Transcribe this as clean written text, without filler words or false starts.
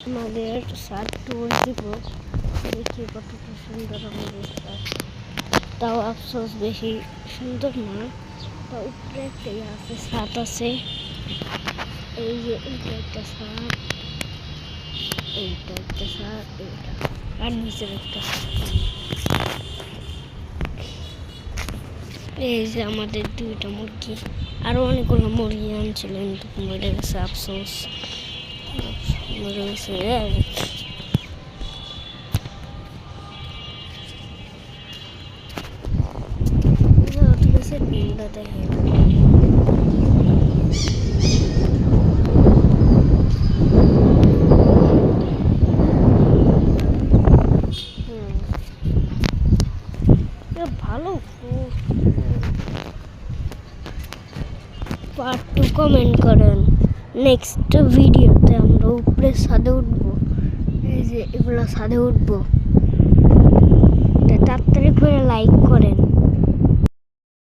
আমাদের ছাদ টুর দিব, দেখি কতটা সুন্দর আমাদের ছাদ। তাও আফসোস বেশি সুন্দর না, তা উপরে একটা আছে, ছাদ আছে। এই যে এইটা একটা ছাদ, এইটা একটা ছাদ, এইটা আর নিচের একটা ছাদ। এই যে আমাদের দুইটা মুরগি, আরো অনেকগুলো মুরগি আনছিল কিন্তু মরে গেছে, আফসোস মরে গেছে। ডিমটা দেখে ভালো। পার্ট 2 কমেন্ট করেন। নেক্সট ভিডিওতে আমরা উপরে ছাদে উঠবো, এই যে এগুলো ছাদে উঠবো।